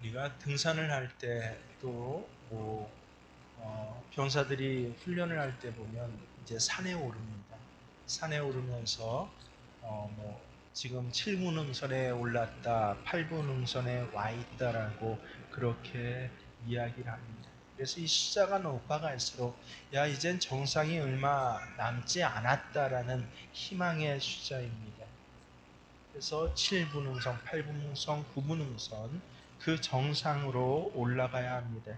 우리가 등산을 할 때 또 병사들이 훈련을 할 때 보면 이제 산에 오릅니다. 산에 오르면서 지금 7분 능선에 올랐다, 8분 능선에 와 있다라고 그렇게 이야기를 합니다. 그래서 이 숫자가 높아갈수록 야 이젠 정상이 얼마 남지 않았다라는 희망의 숫자입니다. 그래서 7분 능선, 8분 능선, 9분 능선 그 정상으로 올라가야 합니다.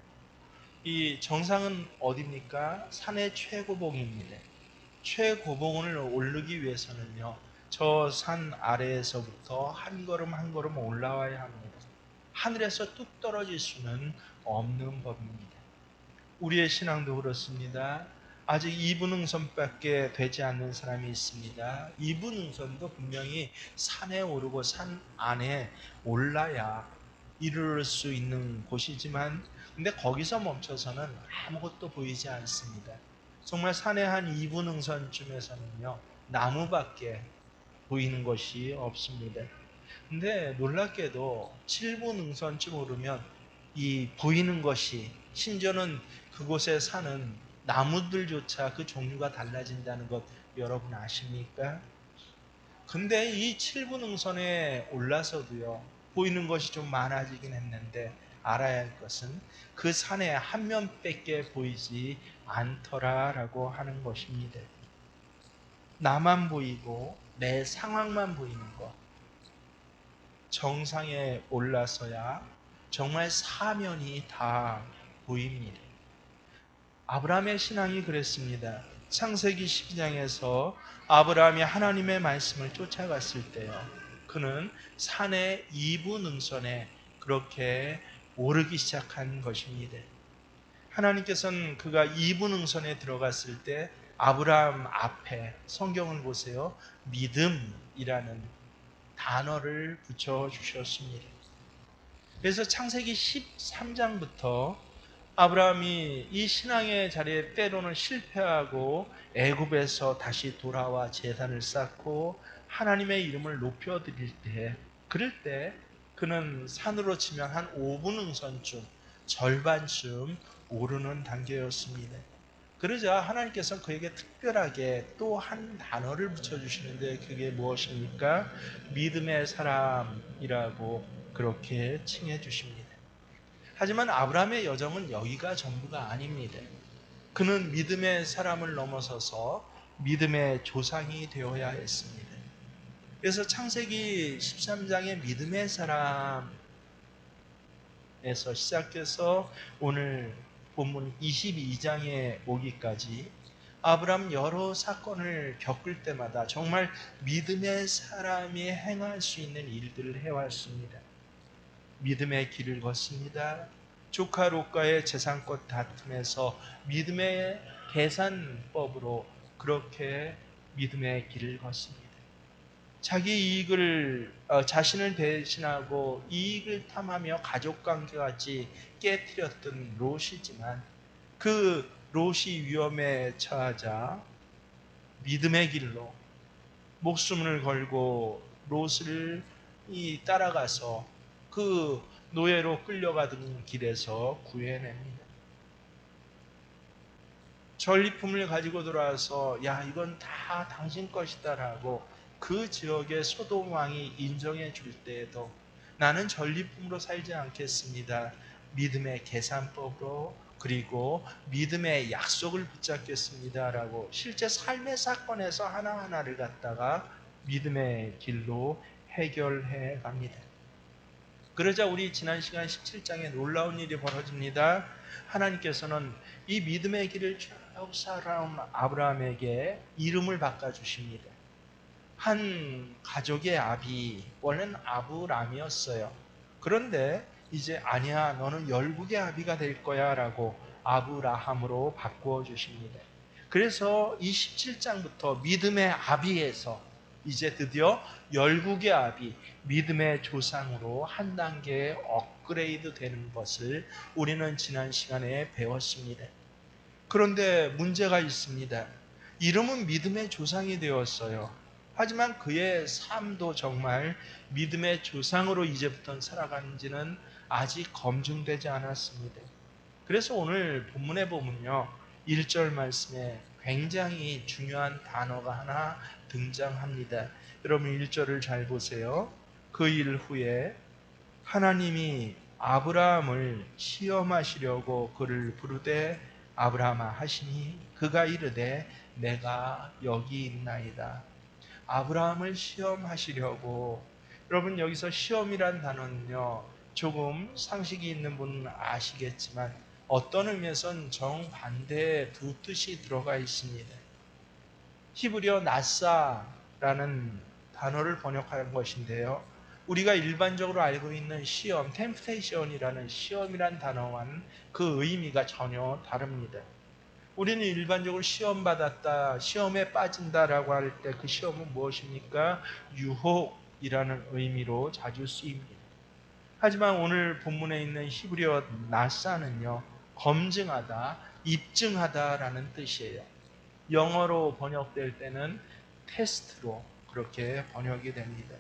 이 정상은 어디입니까? 산의 최고봉입니다. 최고봉을 오르기 위해서는요, 저 산 아래에서부터 한 걸음 한 걸음 올라와야 합니다. 하늘에서 뚝 떨어질 수는 없는 법입니다. 우리의 신앙도 그렇습니다. 아직 이분응선밖에 되지 않는 사람이 있습니다. 이분응선도 분명히 산에 오르고 산 안에 올라야 이룰 수 있는 곳이지만 근데 거기서 멈춰서는 아무것도 보이지 않습니다. 정말 산의 한 2분응선쯤에서는요 나무밖에 보이는 것이 없습니다. 근데 놀랍게도 7분 능선쯤 오르면 이 보이는 것이 심지어는 그곳에 사는 나무들조차 그 종류가 달라진다는 것 여러분 아십니까? 근데 이 7분 능선에 올라서도요 보이는 것이 좀 많아지긴 했는데 알아야 할 것은 그 산의 한 면밖에 보이지 않더라라고 하는 것입니다. 나만 보이고 내 상황만 보이는 것. 정상에 올라서야 정말 사면이 다 보입니다. 아브라함의 신앙이 그랬습니다. 창세기 12장에서 아브라함이 하나님의 말씀을 쫓아갔을 때요. 그는 산의 이부 능선에 그렇게 오르기 시작한 것입니다. 하나님께서는 그가 이부 능선에 들어갔을 때 아브라함 앞에 성경을 보세요. 믿음이라는 단어를 붙여 주셨습니다. 그래서 창세기 13장부터 아브라함이 이 신앙의 자리에 때로는 실패하고 애굽에서 다시 돌아와 제단을 쌓고 하나님의 이름을 높여드릴 때 그럴 때 그는 산으로 치면 한 5분 응선쯤 절반쯤 오르는 단계였습니다. 그러자 하나님께서 그에게 특별하게 또 한 단어를 붙여주시는데 그게 무엇입니까? 믿음의 사람이라고 그렇게 칭해 주십니다. 하지만 아브라함의 여정은 여기가 전부가 아닙니다. 그는 믿음의 사람을 넘어서서 믿음의 조상이 되어야 했습니다. 그래서 창세기 13장의 믿음의 사람에서 시작해서 오늘 본문 22장에 오기까지 아브라함 여러 사건을 겪을 때마다 정말 믿음의 사람이 행할 수 있는 일들을 해왔습니다. 믿음의 길을 걷습니다. 조카 롯과의 재산권 다툼에서 믿음의 계산법으로 그렇게 믿음의 길을 걷습니다. 자기 이익을 자신을 대신하고 이익을 탐하며 가족관계까지 깨뜨렸던 롯이지만 그 롯이 위험에 처하자 믿음의 길로 목숨을 걸고 롯을 따라가서 그 노예로 끌려가던 길에서 구해냅니다. 전리품을 가지고 돌아와서 야 이건 다 당신 것이다라고 그 지역의 소돔 왕이 인정해 줄 때에도 나는 전리품으로 살지 않겠습니다. 믿음의 계산법으로 그리고 믿음의 약속을 붙잡겠습니다라고 실제 삶의 사건에서 하나하나를 갖다가 믿음의 길로 해결해 갑니다. 그러자 우리 지난 시간 17장에 놀라운 일이 벌어집니다. 하나님께서는 이 믿음의 길을 쭉 살아온 아브라함에게 이름을 바꿔주십니다. 한 가족의 아비, 원래는 아브람이었어요. 그런데 이제 아니야, 너는 열국의 아비가 될 거야 라고 아브라함으로 바꾸어 주십니다. 그래서 이 17장부터 믿음의 아비에서 이제 드디어 열국의 아비, 믿음의 조상으로 한 단계 업그레이드 되는 것을 우리는 지난 시간에 배웠습니다. 그런데 문제가 있습니다. 이름은 믿음의 조상이 되었어요. 하지만 그의 삶도 정말 믿음의 조상으로 이제부터 살아가는지는 아직 검증되지 않았습니다. 그래서 오늘 본문에 보면요, 1절 말씀에 굉장히 중요한 단어가 하나 등장합니다. 여러분 1절을 잘 보세요. 그 일 후에 하나님이 아브라함을 시험하시려고 그를 부르되 아브라함아 하시니 그가 이르되 내가 여기 있나이다. 아브라함을 시험하시려고. 여러분 여기서 시험이란 단어는요, 조금 상식이 있는 분은 아시겠지만 어떤 의미에선 정반대의 두 뜻이 들어가 있습니다. 히브리어 나사라는 단어를 번역한 것인데요, 우리가 일반적으로 알고 있는 시험, 템프테이션이라는 시험이란 단어와는 그 의미가 전혀 다릅니다. 우리는 일반적으로 시험 받았다, 시험에 빠진다라고 할 때 그 시험은 무엇입니까? 유혹이라는 의미로 자주 쓰입니다. 하지만 오늘 본문에 있는 히브리어 나사는요, 검증하다, 입증하다라는 뜻이에요. 영어로 번역될 때는 테스트로 그렇게 번역이 됩니다.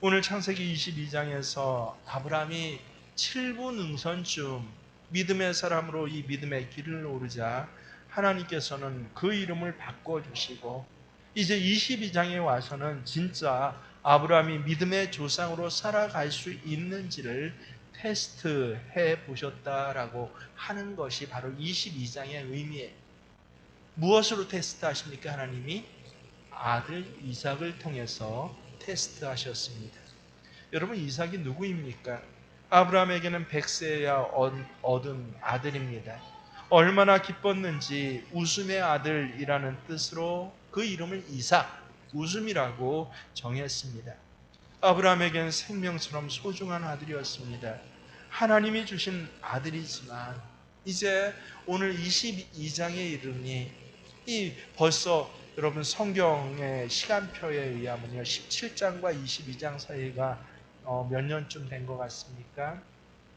오늘 창세기 22장에서 아브라함이 7부 능선쯤 믿음의 사람으로 이 믿음의 길을 오르자 하나님께서는 그 이름을 바꿔주시고, 이제 22장에 와서는 진짜 아브라함이 믿음의 조상으로 살아갈 수 있는지를 테스트해 보셨다라고 하는 것이 바로 22장의 의미예요. 무엇으로 테스트하십니까? 하나님이 아들 이삭을 통해서 테스트하셨습니다. 여러분 이삭이 누구입니까? 아브라함에게는 백세야 얻은 아들입니다. 얼마나 기뻤는지 웃음의 아들이라는 뜻으로 그 이름을 이삭, 웃음이라고 정했습니다. 아브라함에게는 생명처럼 소중한 아들이었습니다. 하나님이 주신 아들이지만 이제 오늘 22장에 이르니 이 벌써 여러분 성경의 시간표에 의하면요 17장과 22장 사이가 몇 년쯤 된 것 같습니까?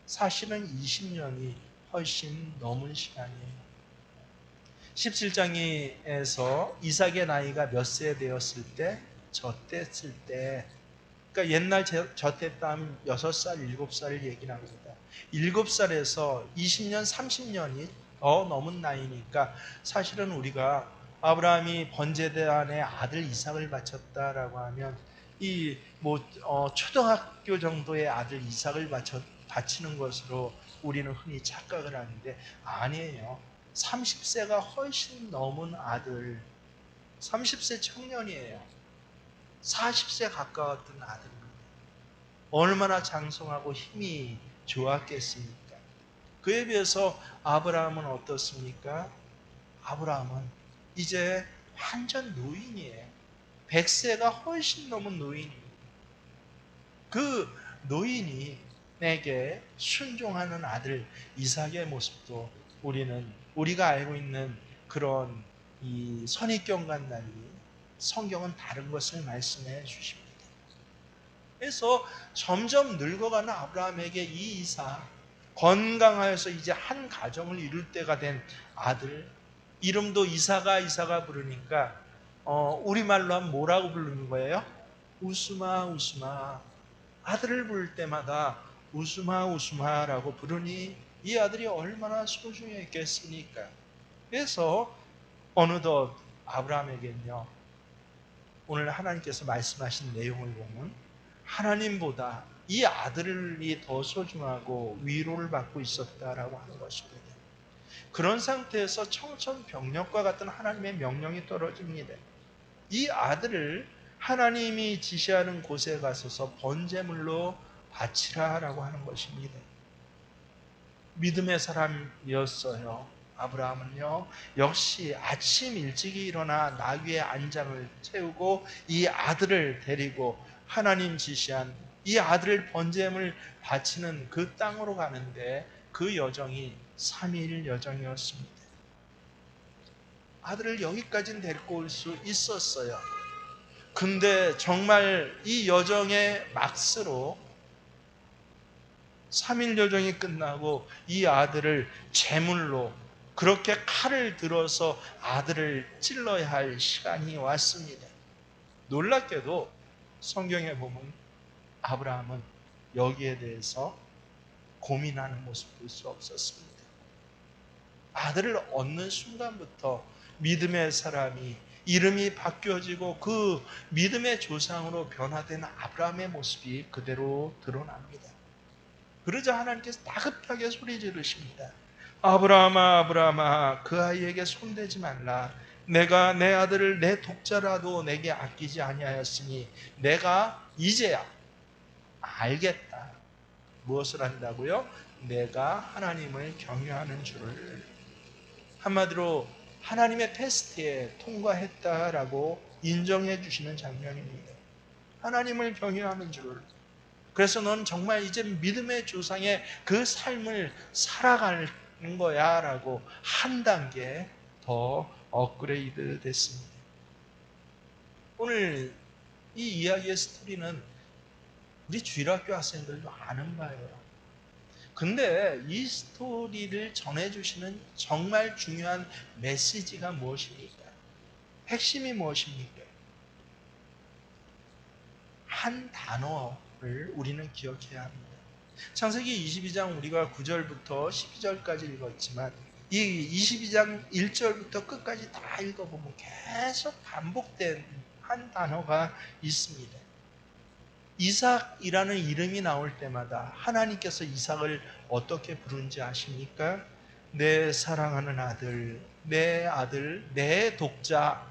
사실은 20년이 훨씬 넘은 시간이에요. 17장에서 이삭의 나이가 몇 세 되었을 때? 젖됐을 때. 그러니까 옛날 젖됐다면 6살, 7살 얘기를 합니다. 7살에서 20년, 30년이 더 넘은 나이니까 사실은 우리가 아브라함이 번제단에 아들 이삭을 바쳤다라고 하면 초등학교 정도의 아들 이삭을 바치는 것으로 우리는 흔히 착각을 하는데 아니에요. 30세가 훨씬 넘은 아들, 30세 청년이에요. 40세 가까웠던 아들입니다. 얼마나 장성하고 힘이 좋았겠습니까? 그에 비해서 아브라함은 어떻습니까? 아브라함은 이제 완전 노인이에요. 100세가 훨씬 넘은 노인입니다. 그 노인이 내게 순종하는 아들 이삭의 모습도 우리가 알고 있는 그런 이 선입견과는 달리 성경은 다른 것을 말씀해 주십니다. 그래서 점점 늙어가는 아브라함에게 이 이삭, 건강하여서 이제 한 가정을 이룰 때가 된 아들, 이름도 이삭아 부르니까 우리말로 하면 뭐라고 부르는 거예요? 우스마 우스마. 아들을 부를 때마다 우스마 우스마라고 부르니 이 아들이 얼마나 소중했겠습니까? 그래서 어느덧 아브라함에게는요, 오늘 하나님께서 말씀하신 내용을 보면 하나님보다 이 아들이 더 소중하고 위로를 받고 있었다라고 하는 것입니다. 그런 상태에서 청천벽력과 같은 하나님의 명령이 떨어집니다. 이 아들을 하나님이 지시하는 곳에 가서서 번제물로 바치라라고 하는 것입니다. 믿음의 사람이었어요. 아브라함은요, 역시 아침 일찍이 일어나 나귀의 안장을 채우고 이 아들을 데리고 하나님 지시한 이 아들을 번제물 바치는 그 땅으로 가는데 그 여정이 3일 여정이었습니다. 아들을 여기까지는 데리고 올 수 있었어요. 근데 정말 이 여정의 막스로 3일 여정이 끝나고 이 아들을 제물로 그렇게 칼을 들어서 아들을 찔러야 할 시간이 왔습니다. 놀랍게도 성경에 보면 아브라함은 여기에 대해서 고민하는 모습 볼 수 없었습니다. 아들을 얻는 순간부터 믿음의 사람이 이름이 바뀌어지고 그 믿음의 조상으로 변화된 아브라함의 모습이 그대로 드러납니다. 그러자 하나님께서 다급하게 소리 지르십니다. 아브라함아, 아브라함아, 그 아이에게 손대지 말라. 내가 내 아들을 내 독자라도 내게 아끼지 아니하였으니 내가 이제야 알겠다. 무엇을 한다고요? 내가 하나님을 경외하는 줄을. 한마디로 하나님의 테스트에 통과했다라고 인정해 주시는 장면입니다. 하나님을 경외하는 줄을. 그래서 넌 정말 이제 믿음의 조상의 그 삶을 살아가는 거야 라고 한 단계 더 업그레이드 됐습니다. 오늘 이 이야기의 스토리는 우리 주일학교 학생들도 아는 바예요. 근데 이 스토리를 전해주시는 정말 중요한 메시지가 무엇입니까? 핵심이 무엇입니까? 한 단어를 우리는 기억해야 합니다. 창세기 22장 우리가 9절부터 12절까지 읽었지만 이 22장 1절부터 끝까지 다 읽어보면 계속 반복된 한 단어가 있습니다. 이삭이라는 이름이 나올 때마다 하나님께서 이삭을 어떻게 부른지 아십니까? 내 사랑하는 아들, 내 아들, 내 독자.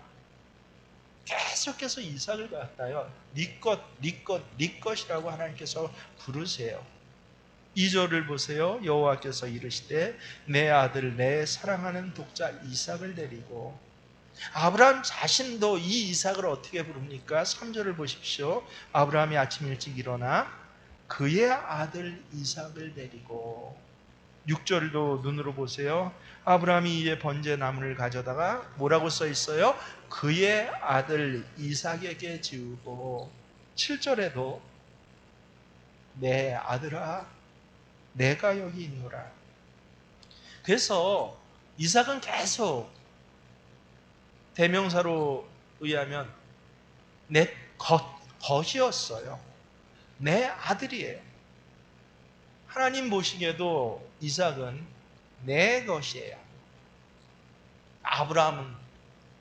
계속해서 이삭을 갖다요, 네 것, 네 것, 네 것이라고 하나님께서 부르세요. 2절을 보세요. 여호와께서 이르시되 내 아들, 내 사랑하는 독자 이삭을 데리고. 아브라함 자신도 이 이삭을 어떻게 부릅니까? 3절을 보십시오. 아브라함이 아침 일찍 일어나 그의 아들 이삭을 데리고. 6절도 눈으로 보세요. 아브라함이 이에 번제 나무를 가져다가 뭐라고 써 있어요? 그의 아들 이삭에게 지우고. 7절에도 내 아들아 내가 여기 있노라. 그래서 이삭은 계속 대명사로 의하면 내 것이었어요. 내 아들이에요. 하나님 보시기에도 이삭은 내 것이에요. 아브라함은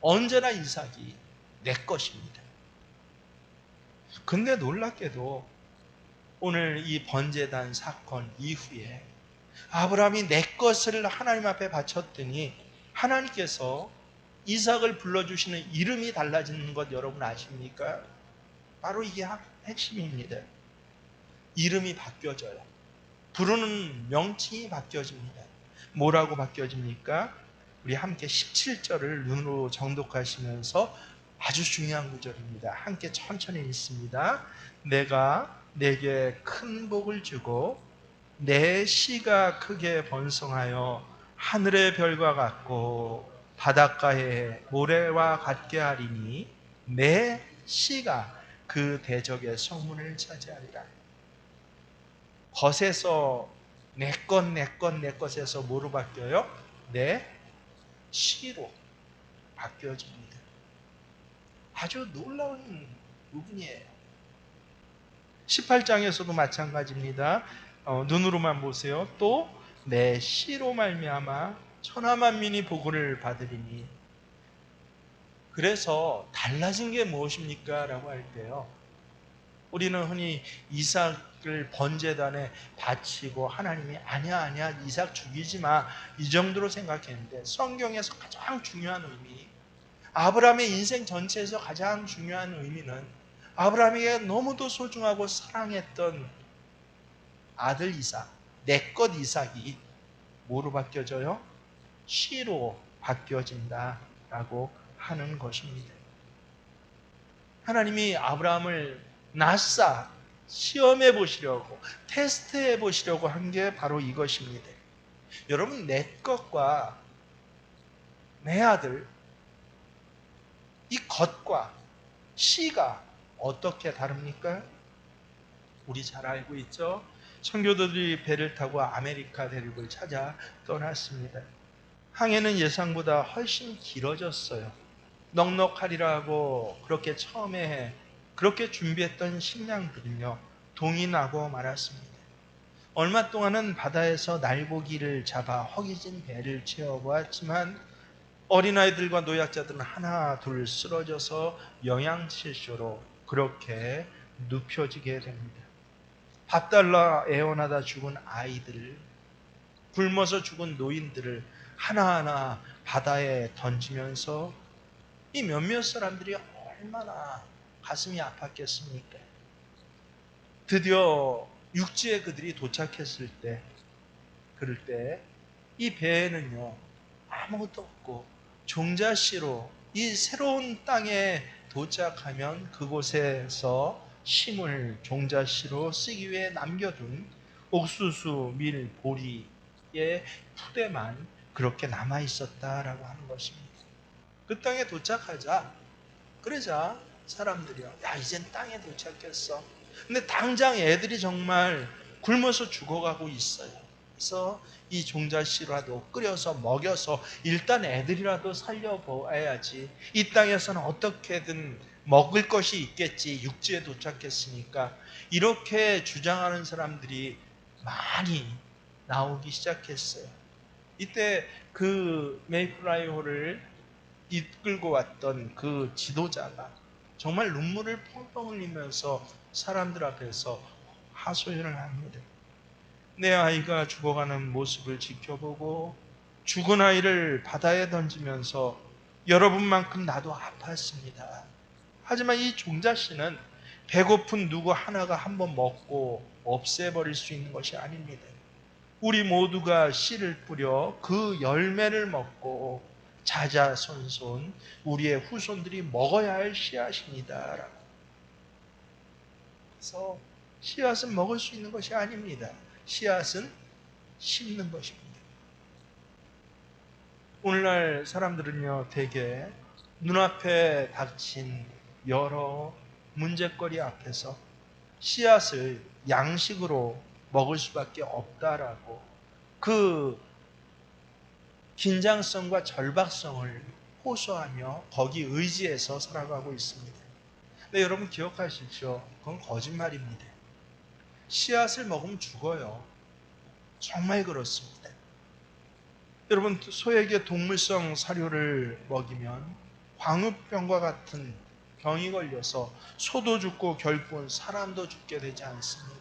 언제나 이삭이 내 것입니다. 근데 놀랍게도 오늘 이 번제단 사건 이후에 아브라함이 내 것을 하나님 앞에 바쳤더니 하나님께서 이삭을 불러주시는 이름이 달라지는 것 여러분 아십니까? 바로 이게 핵심입니다. 이름이 바뀌어져요. 부르는 명칭이 바뀌어집니다. 뭐라고 바뀌어집니까? 우리 함께 17절을 눈으로 정독하시면서 아주 중요한 구절입니다. 함께 천천히 읽습니다. 내가 내게 큰 복을 주고 내 씨가 크게 번성하여 하늘의 별과 같고 바닷가의 모래와 같게 하리니 내 씨가 그 대적의 성문을 차지하리라. 것에서 내 것, 내 것, 내 것에서 뭐로 바뀌어요? 내 씨로 바뀌어집니다. 아주 놀라운 부분이에요. 18장에서도 마찬가지입니다. 눈으로만 보세요. 또 내 씨로 말미암아 천하 만민이 복을 받으리니. 그래서 달라진 게 무엇입니까? 라고 할 때요, 우리는 흔히 이삭을 번제단에 바치고 하나님이 아니야 이삭 죽이지 마 이 정도로 생각했는데, 성경에서 가장 중요한 의미, 아브라함의 인생 전체에서 가장 중요한 의미는 아브라함에게 너무도 소중하고 사랑했던 아들 이삭, 내 것 이삭이 뭐로 바뀌어져요? 씨로 바뀌어진다라고 하는 것입니다. 하나님이 아브라함을 낯사 시험해 보시려고, 테스트해 보시려고 한 게 바로 이것입니다. 여러분, 내 것과 내 아들, 이 것과 씨가 어떻게 다릅니까? 우리 잘 알고 있죠? 선교도들이 배를 타고 아메리카 대륙을 찾아 떠났습니다. 항해는 예상보다 훨씬 길어졌어요. 넉넉하리라 하고 그렇게 처음에 그렇게 준비했던 식량들은요, 동이 나고 말았습니다. 얼마 동안은 바다에서 날고기를 잡아 허기진 배를 채워보았지만 어린아이들과 노약자들은 하나 둘 쓰러져서 영양실조로 그렇게 눕혀지게 됩니다. 밥 달라 애원하다 죽은 아이들, 굶어서 죽은 노인들을 하나하나 바다에 던지면서 이 몇몇 사람들이 얼마나 가슴이 아팠겠습니까? 드디어 육지에 그들이 도착했을 때, 그럴 때 이 배에는요 아무것도 없고 종자씨로 이 새로운 땅에 도착하면 그곳에서 심을 종자씨로 쓰기 위해 남겨둔 옥수수, 밀, 보리의 푸대만 그렇게 남아 있었다라고 하는 것입니다. 그 땅에 도착하자, 그러자 사람들이요, 야 이젠 땅에 도착했어. 근데 당장 애들이 정말 굶어서 죽어가고 있어요. 그래서 이 종자씨라도 끓여서 먹여서 일단 애들이라도 살려보아야지. 이 땅에서는 어떻게든 먹을 것이 있겠지. 육지에 도착했으니까. 이렇게 주장하는 사람들이 많이 나오기 시작했어요. 이때 그 메이플라이호를 이끌고 왔던 그 지도자가 정말 눈물을 펑펑 흘리면서 사람들 앞에서 하소연을 합니다. 내 아이가 죽어가는 모습을 지켜보고 죽은 아이를 바다에 던지면서 여러분만큼 나도 아팠습니다. 하지만 이 종자씨는 배고픈 누구 하나가 한번 먹고 없애버릴 수 있는 것이 아닙니다. 우리 모두가 씨를 뿌려 그 열매를 먹고 자자손손 우리의 후손들이 먹어야 할 씨앗입니다. 그래서 씨앗은 먹을 수 있는 것이 아닙니다. 씨앗은 심는 것입니다. 오늘날 사람들은요, 대개 눈앞에 닥친 여러 문제거리 앞에서 씨앗을 양식으로 먹을 수밖에 없다라고 그 긴장성과 절박성을 호소하며 거기 의지해서 살아가고 있습니다. 근데 여러분 기억하십시오. 그건 거짓말입니다. 씨앗을 먹으면 죽어요. 정말 그렇습니다. 여러분 소에게 동물성 사료를 먹이면 광우병과 같은 병이 걸려서 소도 죽고 결국은 사람도 죽게 되지 않습니까?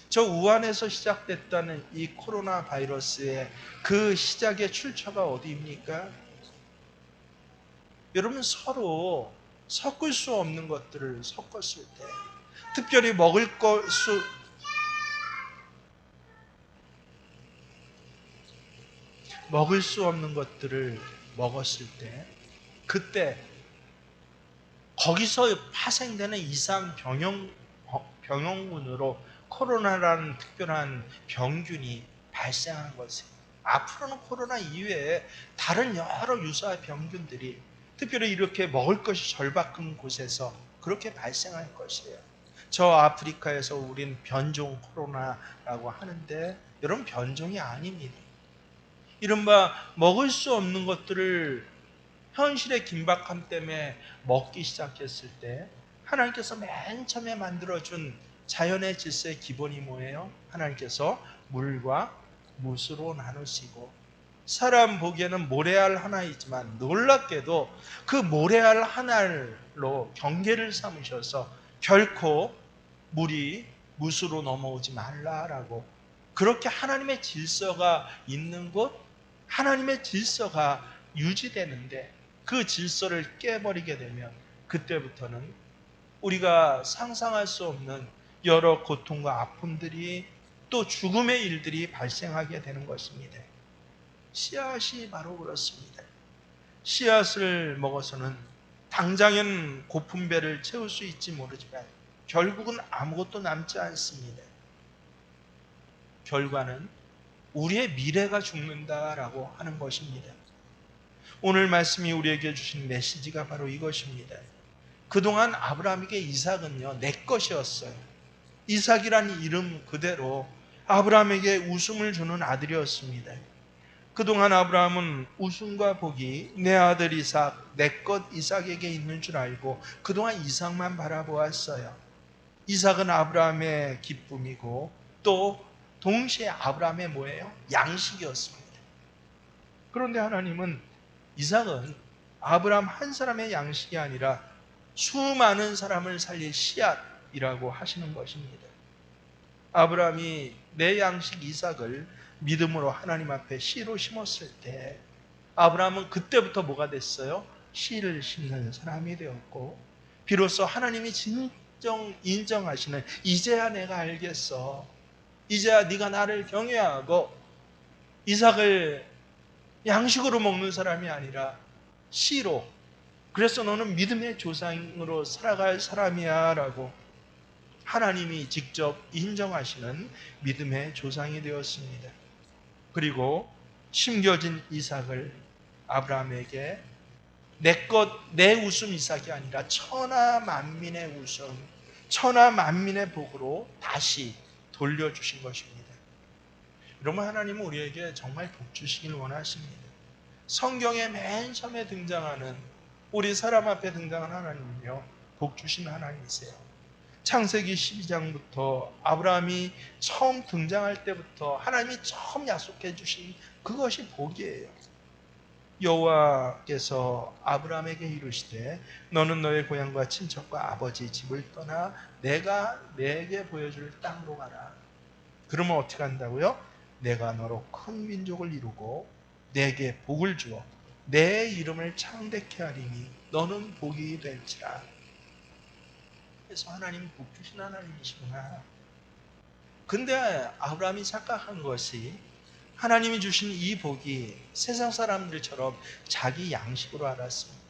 저 우한에서 시작됐다는 이 코로나 바이러스의 그 시작의 출처가 어디입니까? 여러분 서로 섞을 수 없는 것들을 섞었을 때, 특별히 먹을 수 없는 것들을 먹었을 때, 그때 거기서 파생되는 이상 병용군으로 코로나라는 특별한 병균이 발생한 것이에요. 앞으로는 코로나 이외에 다른 여러 유사한 병균들이 특별히 이렇게 먹을 것이 절박한 곳에서 그렇게 발생할 것이에요. 저 아프리카에서 우린 변종 코로나라고 하는데 여러분 변종이 아닙니다. 이른바 먹을 수 없는 것들을 현실의 긴박함 때문에 먹기 시작했을 때 하나님께서 맨 처음에 만들어준 자연의 질서의 기본이 뭐예요? 하나님께서 물과 무수로 나누시고 사람 보기에는 모래알 하나이지만 놀랍게도 그 모래알 하나로 경계를 삼으셔서 결코 물이 무수로 넘어오지 말라라고 그렇게 하나님의 질서가 있는 곳, 하나님의 질서가 유지되는데 그 질서를 깨버리게 되면 그때부터는 우리가 상상할 수 없는 여러 고통과 아픔들이 또 죽음의 일들이 발생하게 되는 것입니다. 씨앗이 바로 그렇습니다. 씨앗을 먹어서는 당장은 고픈 배를 채울 수 있지 모르지만 결국은 아무것도 남지 않습니다. 결과는 우리의 미래가 죽는다라고 하는 것입니다. 오늘 말씀이 우리에게 주신 메시지가 바로 이것입니다. 그동안 아브라함에게 이삭은요, 내 것이었어요. 이삭이라는 이름 그대로 아브라함에게 웃음을 주는 아들이었습니다. 그동안 아브라함은 웃음과 복이 내 아들 이삭, 내 것 이삭에게 있는 줄 알고 그동안 이삭만 바라보았어요. 이삭은 아브라함의 기쁨이고 또 동시에 아브라함의 뭐예요? 양식이었습니다. 그런데 하나님은 이삭은 아브라함 한 사람의 양식이 아니라 수많은 사람을 살릴 씨앗이라고 하시는 것입니다. 아브라함이 내 양식 이삭을 믿음으로 하나님 앞에 씨로 심었을 때 아브라함은 그때부터 뭐가 됐어요? 씨를 심는 사람이 되었고, 비로소 하나님이 진정 인정하시는 이제야 내가 알겠어, 이제야 네가 나를 경외하고 이삭을 양식으로 먹는 사람이 아니라 씨로, 그래서 너는 믿음의 조상으로 살아갈 사람이야 라고 하나님이 직접 인정하시는 믿음의 조상이 되었습니다. 그리고 심겨진 이삭을 아브라함에게 내 웃음 이삭이 아니라 천하 만민의 웃음, 천하 만민의 복으로 다시 돌려주신 것입니다. 여러분, 하나님은 우리에게 정말 복 주시길 원하십니다. 성경의 맨 처음에 등장하는, 우리 사람 앞에 등장하는 하나님은요, 복 주신 하나님이세요. 창세기 12장부터 아브라함이 처음 등장할 때부터 하나님이 처음 약속해 주신 그것이 복이에요. 여호와께서 아브라함에게 이르시되 너는 너의 고향과 친척과 아버지 집을 떠나 내가 내게 보여줄 땅으로 가라. 그러면 어떻게 한다고요? 내가 너로 큰 민족을 이루고 내게 복을 주어 내 이름을 창대케 하리니 너는 복이 될지라. 그래서 하나님은 복 주신 하나님이시구나. 근데 아브라함이 착각한 것이 하나님이 주신 이 복이 세상 사람들처럼 자기 양식으로 알았습니다.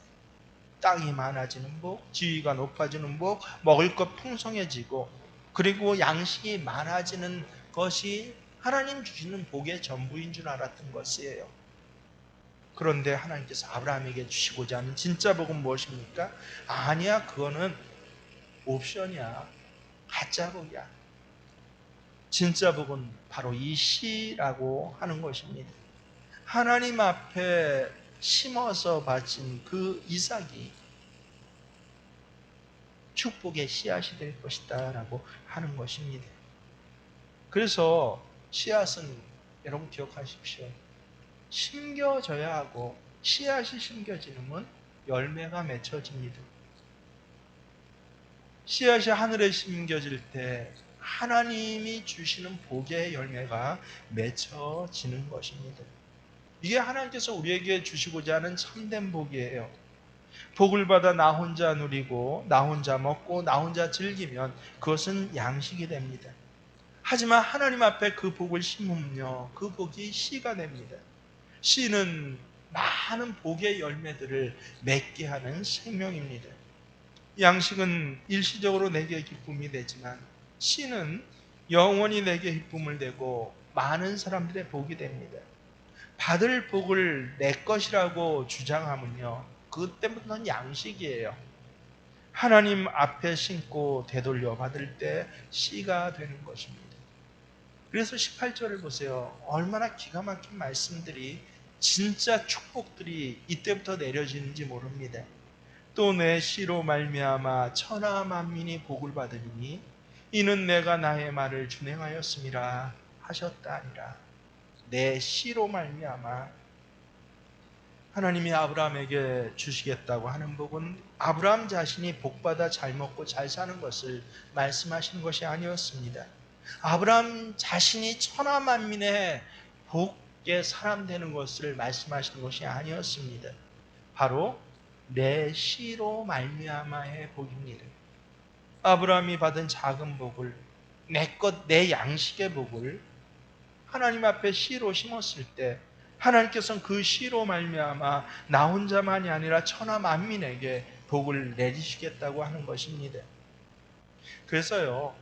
땅이 많아지는 복, 지위가 높아지는 복, 먹을 것 풍성해지고, 그리고 양식이 많아지는 것이 하나님 주시는 복의 전부인 줄 알았던 것이에요. 그런데 하나님께서 아브라함에게 주시고자 하는 진짜 복은 무엇입니까? 아니야, 그거는 옵션이야, 가짜 복이야. 진짜 복은 바로 이 씨라고 하는 것입니다. 하나님 앞에 심어서 바친 그 이삭이 축복의 씨앗이 될 것이다 라고 하는 것입니다. 그래서 씨앗은 여러분 기억하십시오. 심겨져야 하고, 씨앗이 심겨지면 열매가 맺혀집니다. 씨앗이 하늘에 심겨질 때 하나님이 주시는 복의 열매가 맺혀지는 것입니다. 이게 하나님께서 우리에게 주시고자 하는 참된 복이에요. 복을 받아 나 혼자 누리고 나 혼자 먹고 나 혼자 즐기면 그것은 양식이 됩니다. 하지만 하나님 앞에 그 복을 심으면요, 그 복이 씨가 됩니다. 씨는 많은 복의 열매들을 맺게 하는 생명입니다. 양식은 일시적으로 내게 기쁨이 되지만 씨는 영원히 내게 기쁨을 되고 많은 사람들의 복이 됩니다. 받을 복을 내 것이라고 주장하면요, 그때부터는 양식이에요. 하나님 앞에 심고 되돌려 받을 때 씨가 되는 것입니다. 그래서 18절을 보세요. 얼마나 기가 막힌 말씀들이, 진짜 축복들이 이때부터 내려지는지 모릅니다. 또 내 씨로 말미암아 천하 만민이 복을 받으리니 이는 내가 나의 말을 준행하였음이라 하셨다 아니라. 내 씨로 말미암아 하나님이 아브라함에게 주시겠다고 하는 복은 아브라함 자신이 복받아 잘 먹고 잘 사는 것을 말씀하시는 것이 아니었습니다. 아브라함 자신이 천하 만민의 복의 사람 되는 것을 말씀하시는 것이 아니었습니다. 바로 내 씨로 말미암아의 복입니다. 아브라함이 받은 작은 복을, 내 양식의 복을 하나님 앞에 씨로 심었을 때 하나님께서는 그 씨로 말미암아 나 혼자만이 아니라 천하 만민에게 복을 내리시겠다고 하는 것입니다. 그래서요,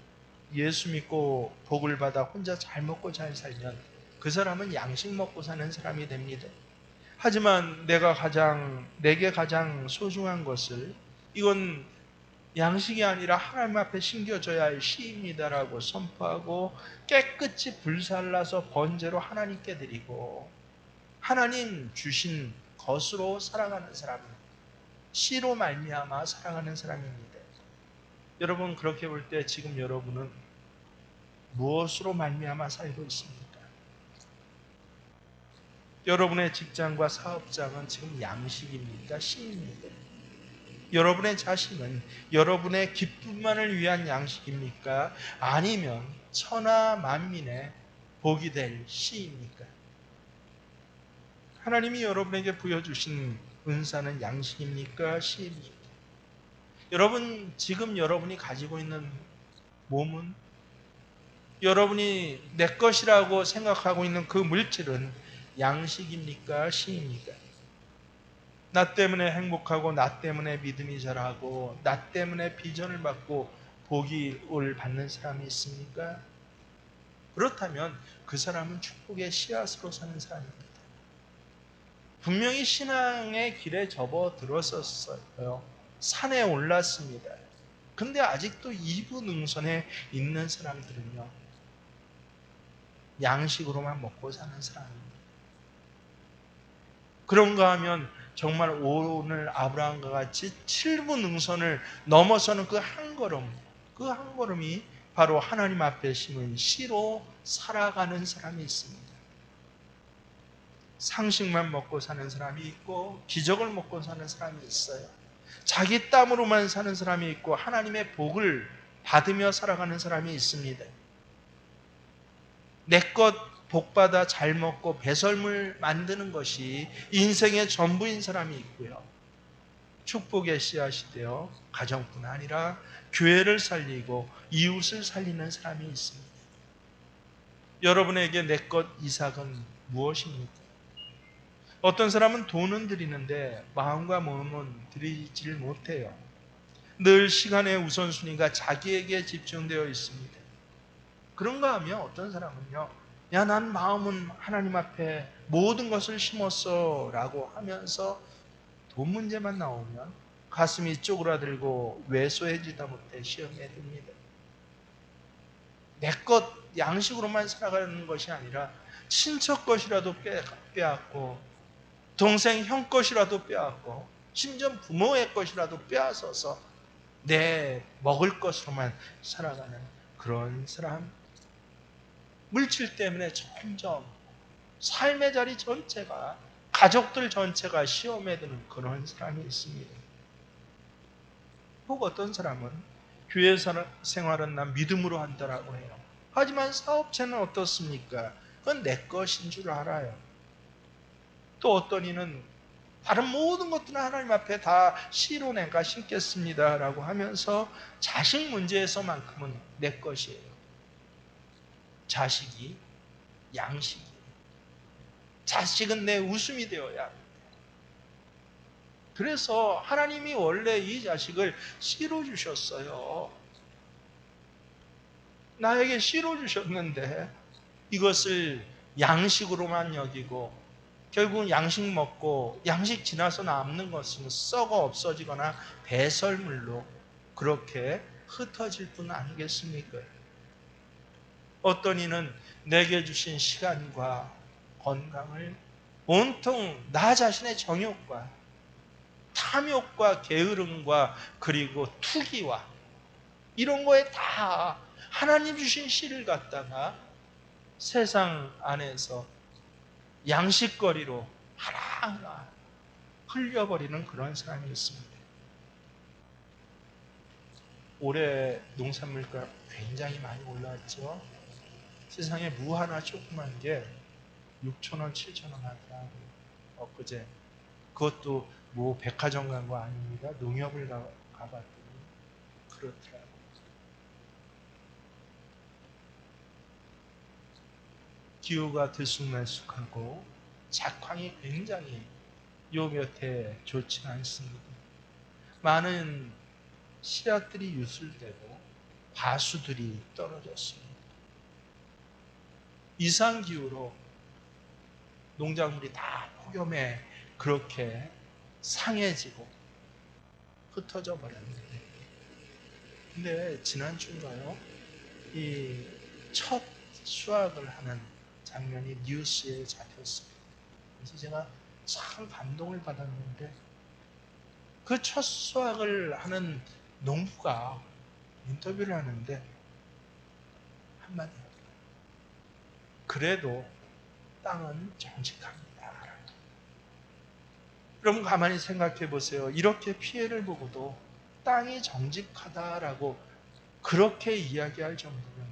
예수 믿고 복을 받아 혼자 잘 먹고 잘 살면 그 사람은 양식 먹고 사는 사람이 됩니다. 하지만 내게 가장 소중한 것을, 이건 양식이 아니라 하나님 앞에 심겨져야 할 씨입니다라고 선포하고 깨끗이 불살라서 번제로 하나님께 드리고 하나님 주신 것으로 살아가는 사람은 씨로 말미암아 살아가는 사람입니다. 여러분, 그렇게 볼 때 지금 여러분은 무엇으로 말미암아 살고 있습니까? 여러분의 직장과 사업장은 지금 양식입니까? 시입니까? 여러분의 자신은 여러분의 기쁨만을 위한 양식입니까? 아니면 천하 만민의 복이 될 시입니까? 하나님이 여러분에게 부여주신 은사는 양식입니까? 시입니까? 여러분, 지금 여러분이 가지고 있는 몸은, 여러분이 내 것이라고 생각하고 있는 그 물질은 양식입니까? 시입니까? 나 때문에 행복하고, 나 때문에 믿음이 자라고, 나 때문에 비전을 받고 복이 올 받는 사람이 있습니까? 그렇다면 그 사람은 축복의 씨앗으로 사는 사람입니다. 분명히 신앙의 길에 접어들었었어요. 산에 올랐습니다. 근데 아직도 이부 능선에 있는 사람들은요, 양식으로만 먹고 사는 사람입니다. 그런가 하면 정말 오늘 아브라함과 같이 7부 능선을 넘어서는 그 한 걸음, 그 한 걸음이 바로 하나님 앞에 심은 씨로 살아가는 사람이 있습니다. 상식만 먹고 사는 사람이 있고, 기적을 먹고 사는 사람이 있어요. 자기 땀으로만 사는 사람이 있고, 하나님의 복을 받으며 살아가는 사람이 있습니다. 내 것 복받아 잘 먹고 배설물 만드는 것이 인생의 전부인 사람이 있고요. 축복의 씨앗이 되어 가정뿐 아니라 교회를 살리고 이웃을 살리는 사람이 있습니다. 여러분에게 내 것 이삭은 무엇입니까? 어떤 사람은 돈은 드리는데 마음과 몸은 드리질 못해요. 늘 시간의 우선순위가 자기에게 집중되어 있습니다. 그런가 하면 어떤 사람은요, 야, 난 마음은 하나님 앞에 모든 것을 심었어 라고 하면서 돈 문제만 나오면 가슴이 쪼그라들고 왜소해지다 못해 시험에 듭니다. 내 것 양식으로만 살아가는 것이 아니라 친척 것이라도 빼앗고, 동생 형 것이라도 빼앗고, 심지어 부모의 것이라도 빼앗아서 내 먹을 것으로만 살아가는 그런 사람. 물질 때문에 점점 삶의 자리 전체가, 가족들 전체가 시험에 드는 그런 사람이 있습니다. 혹 어떤 사람은 교회 생활은 난 믿음으로 한다라고 해요. 하지만 사업체는 어떻습니까? 그건 내 것인 줄 알아요. 또 어떤 이는 다른 모든 것들은 하나님 앞에 다 씨로 내가 심겠습니다라고 하면서 자식 문제에서만큼은 내 것이에요. 자식이 양식이. 자식은 내 웃음이 되어야 합니다. 그래서 하나님이 원래 이 자식을 씨로 주셨어요. 나에게 씨로 주셨는데 이것을 양식으로만 여기고, 결국은 양식 먹고 양식 지나서 남는 것은 썩어 없어지거나 배설물로 그렇게 흩어질 뿐 아니겠습니까? 어떤 이는 내게 주신 시간과 건강을 온통 나 자신의 정욕과 탐욕과 게으름과 그리고 투기와 이런 거에 다 하나님 주신 씨를 갖다가 세상 안에서 양식거리로 하나하나 흘려버리는 그런 사람이 있습니다. 올해 농산물가 굉장히 많이 올라왔죠. 세상에 무 하나 조그만 게 6,000원, 7,000원 하더라고요. 엊그제. 그것도 뭐 백화점 간 거 아닙니다. 농협을 가봤더니 그렇더라고요. 기후가 들쑥날쑥하고 작황이 굉장히 요 몇 해 좋지 않습니다. 많은 씨앗들이 유술되고 과수들이 떨어졌습니다. 이상기후로 농작물이 다 폭염에 그렇게 상해지고 흩어져 버렸는데, 근데 지난주인가요? 이 첫 수확을 하는 장면이 뉴스에 잡혔습니다. 그래서 제가 참 감동을 받았는데, 그 첫 수확을 하는 농부가 인터뷰를 하는데 한마디. 그래도 땅은 정직합니다. 여러분 가만히 생각해 보세요. 이렇게 피해를 보고도 땅이 정직하다라고 그렇게 이야기할 정도면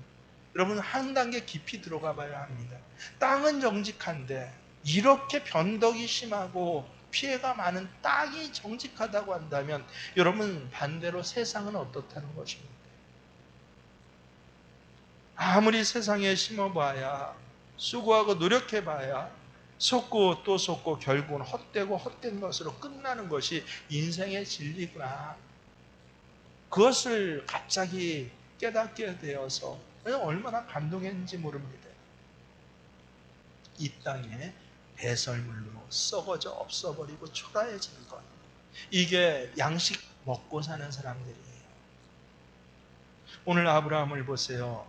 여러분 한 단계 깊이 들어가 봐야 합니다. 땅은 정직한데 이렇게 변덕이 심하고 피해가 많은 땅이 정직하다고 한다면 여러분 반대로 세상은 어떻다는 것입니까? 아무리 세상에 심어봐야 수고하고 노력해봐야 속고 또 속고 결국은 헛되고 헛된 것으로 끝나는 것이 인생의 진리구나. 그것을 갑자기 깨닫게 되어서 얼마나 감동했는지 모릅니다. 이 땅에 배설물로 썩어져 없어버리고 초라해지는 것. 이게 양식 먹고 사는 사람들이에요. 오늘 아브라함을 보세요.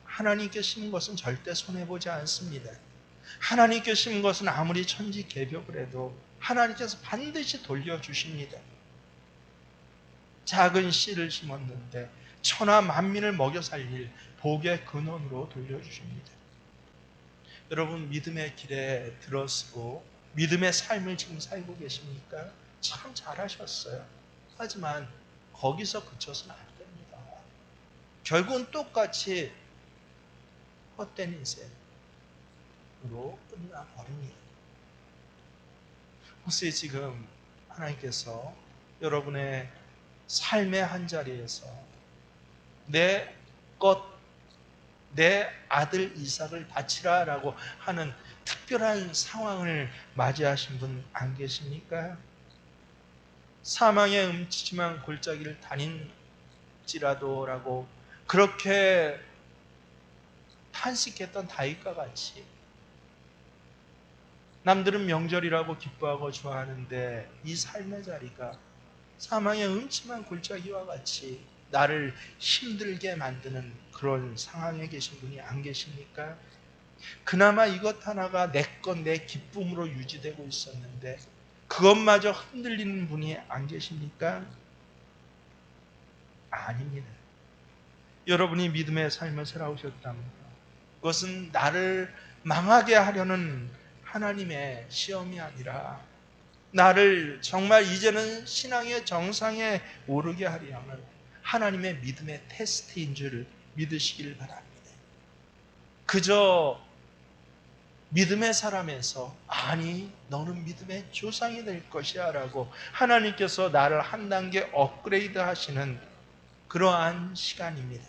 하나님께 심은 것은 절대 손해보지 않습니다. 하나님께 심은 것은 아무리 천지개벽을 해도 하나님께서 반드시 돌려주십니다. 작은 씨를 심었는데 천하 만민을 먹여 살릴 복의 근원으로 돌려주십니다. 여러분 믿음의 길에 들어서고 믿음의 삶을 지금 살고 계십니까? 참 잘하셨어요. 하지만 거기서 그쳐서는 안 됩니다. 결국은 똑같이 헛된 인생으로 끝나버립니다. 혹시 지금 하나님께서 여러분의 삶의 한 자리에서 내 아들 이삭을 바치라라고 하는 특별한 상황을 맞이하신 분 안 계십니까? 사망의 음침한 골짜기를 다닌지라도라고 그렇게 탄식했던 다윗과 같이 남들은 명절이라고 기뻐하고 좋아하는데 이 삶의 자리가 사망의 음침한 골짜기와 같이 나를 힘들게 만드는 그런 상황에 계신 분이 안 계십니까? 그나마 이것 하나가 내 기쁨으로 유지되고 있었는데 그것마저 흔들리는 분이 안 계십니까? 아닙니다. 여러분이 믿음의 삶을 살아오셨다면 그것은 나를 망하게 하려는 하나님의 시험이 아니라 나를 정말 이제는 신앙의 정상에 오르게 하려는 하나님의 믿음의 테스트인 줄 믿으시길 바랍니다. 그저 믿음의 사람에서 아니 너는 믿음의 조상이 될 것이야 라고 하나님께서 나를 한 단계 업그레이드 하시는 그러한 시간입니다.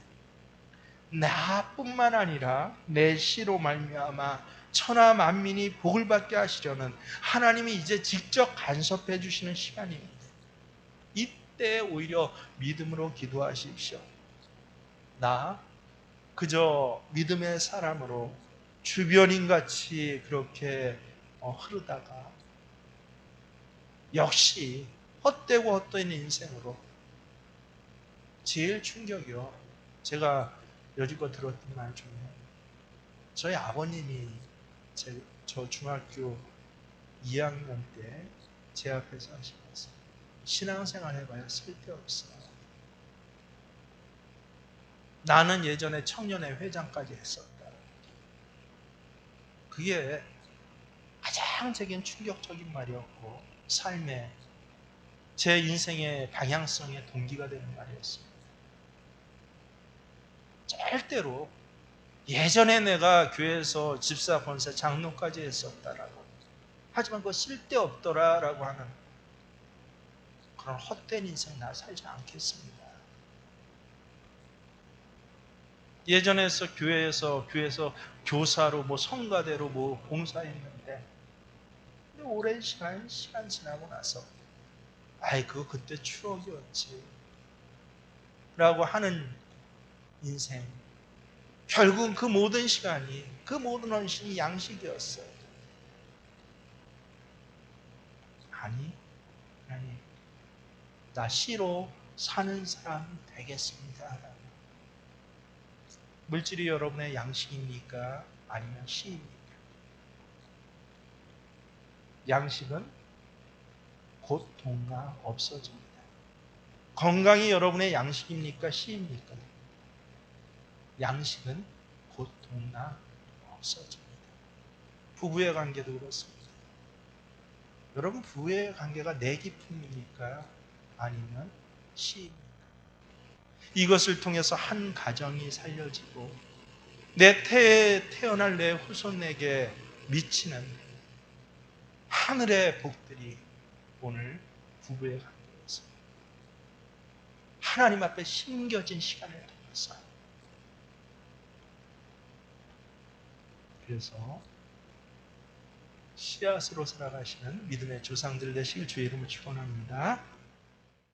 나뿐만 아니라 내 씨로 말미암아 천하 만민이 복을 받게 하시려는 하나님이 이제 직접 간섭해 주시는 시간입니다. 이때 오히려 믿음으로 기도하십시오. 나 그저 믿음의 사람으로 주변인같이 그렇게 흐르다가 역시 헛되고 헛된 인생으로 제일 충격이요. 제가 여지껏 들었던 말 중에 저희 아버님이 저 중학교 2학년 때 제 앞에서 하시면서 신앙생활 해봐야 쓸데없어. 나는 예전에 청년회 회장까지 했었다. 그게 가장 제겐 충격적인 말이었고 삶의 제 인생의 방향성의 동기가 되는 말이었습니다. 절대로 예전에 내가 교회에서 집사, 권사, 장로까지 했었다라고 하지만 그거 쓸데없더라라고 하는 그런 헛된 인생 나 살지 않겠습니다. 예전에서 교회에서 교사로 성가대로 봉사했는데 오랜 시간 지나고 나서 아이 그거 그때 추억이었지 라고 하는 인생, 결국은 그 모든 시간이 그 모든 헌신이 양식이었어요. 아니 나 씨로 사는 사람 되겠습니다. 물질이 여러분의 양식입니까? 아니면 씨입니까? 양식은 고통과 없어집니다. 건강이 여러분의 양식입니까? 씨입니까? 양식은 고통나 없어집니다. 부부의 관계도 그렇습니다. 여러분, 부부의 관계가 내 기쁨입니까? 아니면 시입니까? 이것을 통해서 한 가정이 살려지고 태어날 내 후손에게 미치는 하늘의 복들이 오늘 부부의 관계에서 하나님 앞에 심겨진 시간을 통해서, 그래서 씨앗으로 살아가시는 믿음의 조상들 되시길 주의 이름으로 축원합니다.